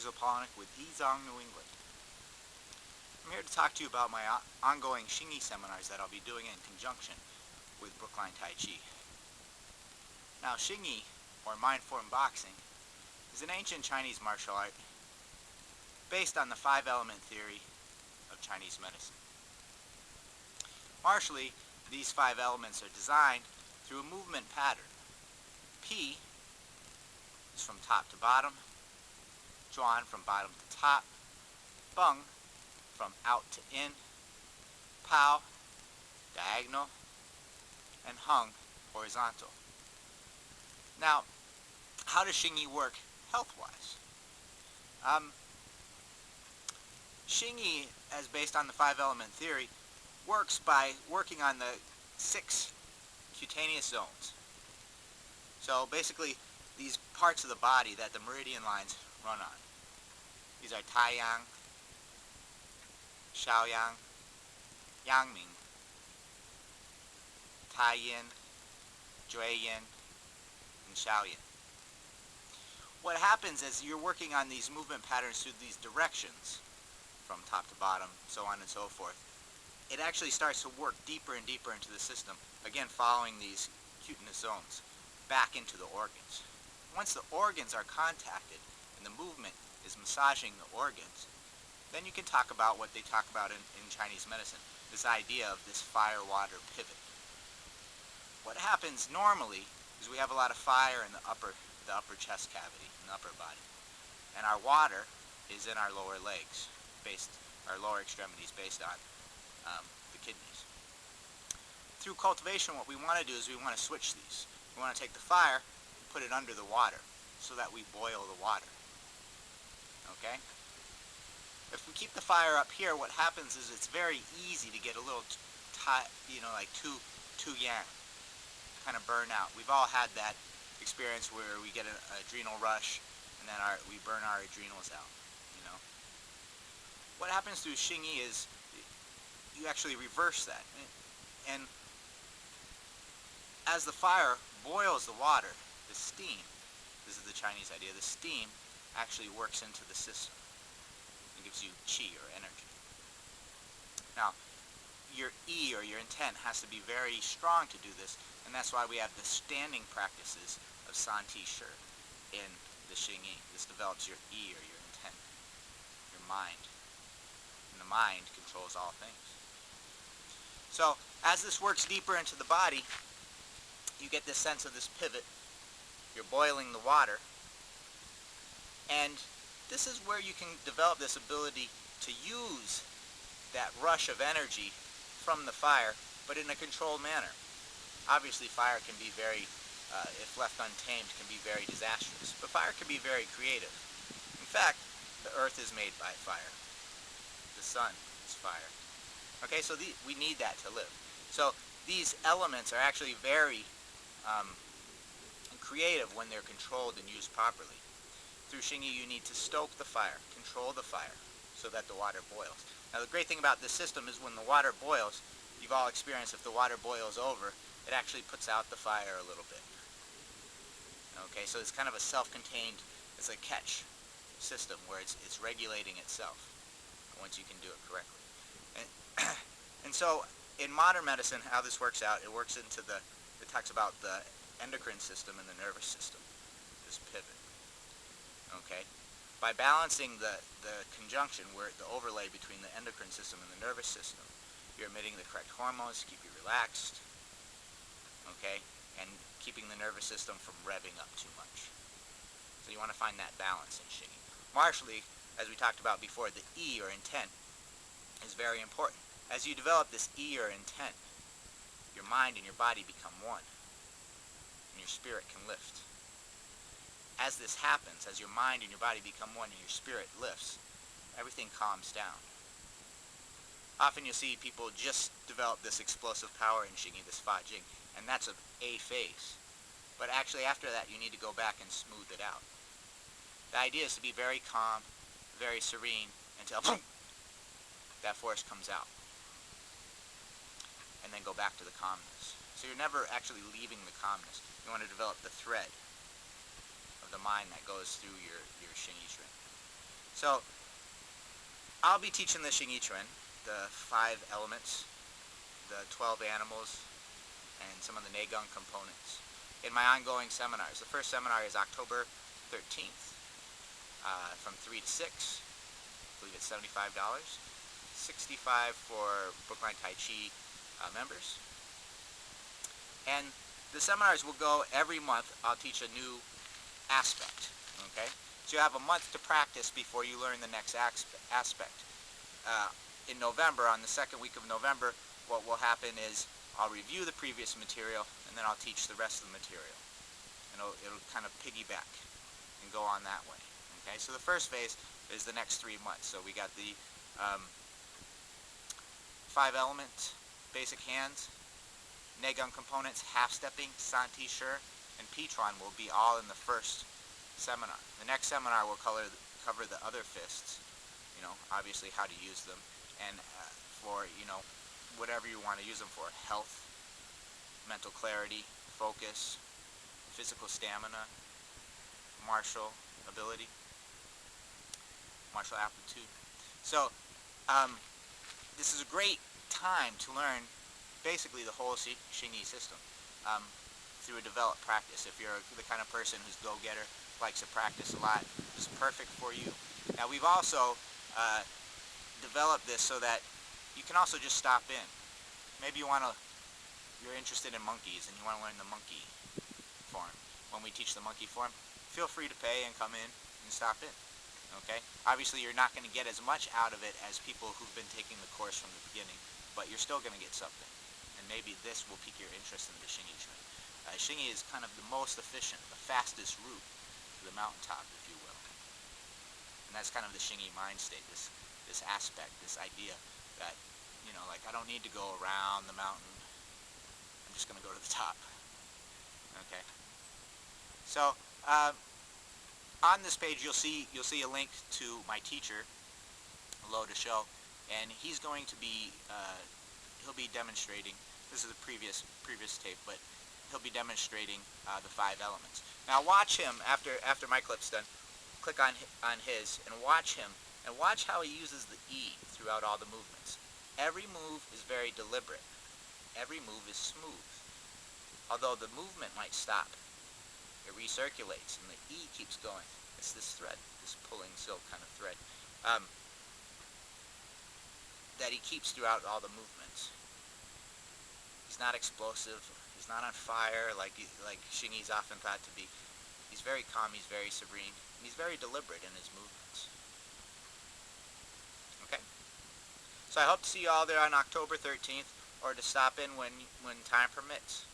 Marcus Opalenik with Yi Zong New England. I'm here to talk to you about my ongoing Xing Yi seminars that I'll be doing in conjunction with Brooline Tai Chi. Now, Xing Yi, or mind-form boxing, is an ancient Chinese martial art based on the five-element theory of Chinese medicine. Martially, these five elements are designed through a movement pattern. Pi is from top to bottom, Chuan from bottom to top, Bung from out to in, Pao diagonal, and Hung horizontal. Now, how does Xing Yi work health-wise? Xing Yi, as based on the five-element theory, works by working on the 6 cutaneous zones. So basically, these parts of the body that the meridian lines run on. These are Taiyang, Shaoyang, Yangming, Taiyin, Jueyin, and Shaoyin. What happens is you're working on these movement patterns through these directions, from top to bottom, so on and so forth. It actually starts to work deeper and deeper into the system, again following these cutaneous zones, back into the organs. Once the organs are contacted and the movement is massaging the organs, then you can talk about what they talk about in Chinese medicine, this idea of this fire-water pivot. What happens normally is we have a lot of fire in the upper chest cavity, in the upper body, and our water is in our lower legs, our lower extremities based on the kidneys. Through cultivation, what we want to do is we want to switch these. We want to take the fire and put it under the water so that we boil the water. Okay? If we keep the fire up here, what happens is it's very easy to get a little like too yang, kind of burn out. We've all had that experience where we get an adrenal rush and then we burn our adrenals out. What happens through Xing Yi is you actually reverse that. And as the fire boils the water, the steam, this is the Chinese idea, the steam actually works into the system and gives you qi, or energy. Now, your yi, or your intent, has to be very strong to do this, and that's why we have the standing practices of San Ti Shi in the Xing Yi. This develops your yi, or your intent, your mind. And the mind controls all things. So, as this works deeper into the body, you get this sense of this pivot. You're boiling the water. And this is where you can develop this ability to use that rush of energy from the fire, but in a controlled manner. Obviously, fire can be very, if left untamed, can be very disastrous. But fire can be very creative. In fact, the earth is made by fire. The sun is fire. Okay, so we need that to live. So these elements are actually very creative when they're controlled and used properly. Through Xing Yi, you need to stoke the fire, control the fire, so that the water boils. Now, the great thing about this system is when the water boils, you've all experienced if the water boils over, it actually puts out the fire a little bit. Okay, so it's kind of a self-contained, it's a catch system where it's regulating itself once you can do it correctly. And so in modern medicine, how this works out, it works into it talks about the endocrine system and the nervous system, this pivot. Okay? By balancing the conjunction, where the overlay between the endocrine system and the nervous system, you're emitting the correct hormones to keep you relaxed, okay, and keeping the nervous system from revving up too much. So you want to find that balance in Xing Yi. Martially, as we talked about before, the yi, or intent, is very important. As you develop this yi, or intent, your mind and your body become one, and your spirit can lift. As this happens, as your mind and your body become one and your spirit lifts, everything calms down. Often you'll see people just develop this explosive power in Xing Yi, this Fa Jing, and that's a phase. But actually after that you need to go back and smooth it out. The idea is to be very calm, very serene, until boom, that force comes out. And then go back to the calmness. So you're never actually leaving the calmness. You want to develop the thread of the mind that goes through your Xing Yi string. So I'll be teaching the Xing Yi Chuan, the 5 elements, the 12 animals, and some of the Neigong components in my ongoing seminars. The first seminar is October 13th from 3 to 6. I believe it's $75. $65 for Brooline Tai Chi members. And the seminars will go every month. I'll teach a new aspect. Okay? So you have a month to practice before you learn the next aspect. In November, on the second week of November, what will happen is I'll review the previous material, and then I'll teach the rest of the material. And it'll kind of piggyback and go on that way. Okay? So the first phase is the next 3 months. So we got the 5 elements, basic hands, Neigong components, half-stepping, Santi Shi, and Chuan will be all in the first seminar. The next seminar will cover the other fists, obviously how to use them, and for, whatever you want to use them for, health, mental clarity, focus, physical stamina, martial ability, martial aptitude. So, this is a great time to learn basically the whole Xing Yi system through a developed practice. If you're the kind of person who's go-getter, likes to practice a lot, this is perfect for you. Now we've also developed this so that you can also just stop in. Maybe you're interested in monkeys and you want to learn the monkey form. When we teach the monkey form, feel free to pay and come in and stop in. Okay? Obviously you're not going to get as much out of it as people who've been taking the course from the beginning, but you're still going to get something. And maybe this will pique your interest in the Xing Yi Chuan. Xing Yi is kind of the most efficient, the fastest route to the mountaintop, if you will. And that's kind of the Xing Yi mind state, this aspect, this idea that, like I don't need to go around the mountain. I'm just going to go to the top. Okay. So on this page you'll see a link to my teacher, Luo De Xiu, and he's going to be he'll be demonstrating. This is the previous tape, but he'll be demonstrating the 5 elements. Now watch him after my clip's done. Click on his and watch him, and watch how he uses the E throughout all the movements. Every move is very deliberate. Every move is smooth. Although the movement might stop, it recirculates, and the E keeps going. It's this thread, this pulling silk kind of thread, that he keeps throughout all the movements. He's not explosive. He's not on fire like Xing Yi's often thought to be. He's very calm. He's very serene. And he's very deliberate in his movements. Okay? So I hope to see you all there on October 13th, or to stop in when time permits.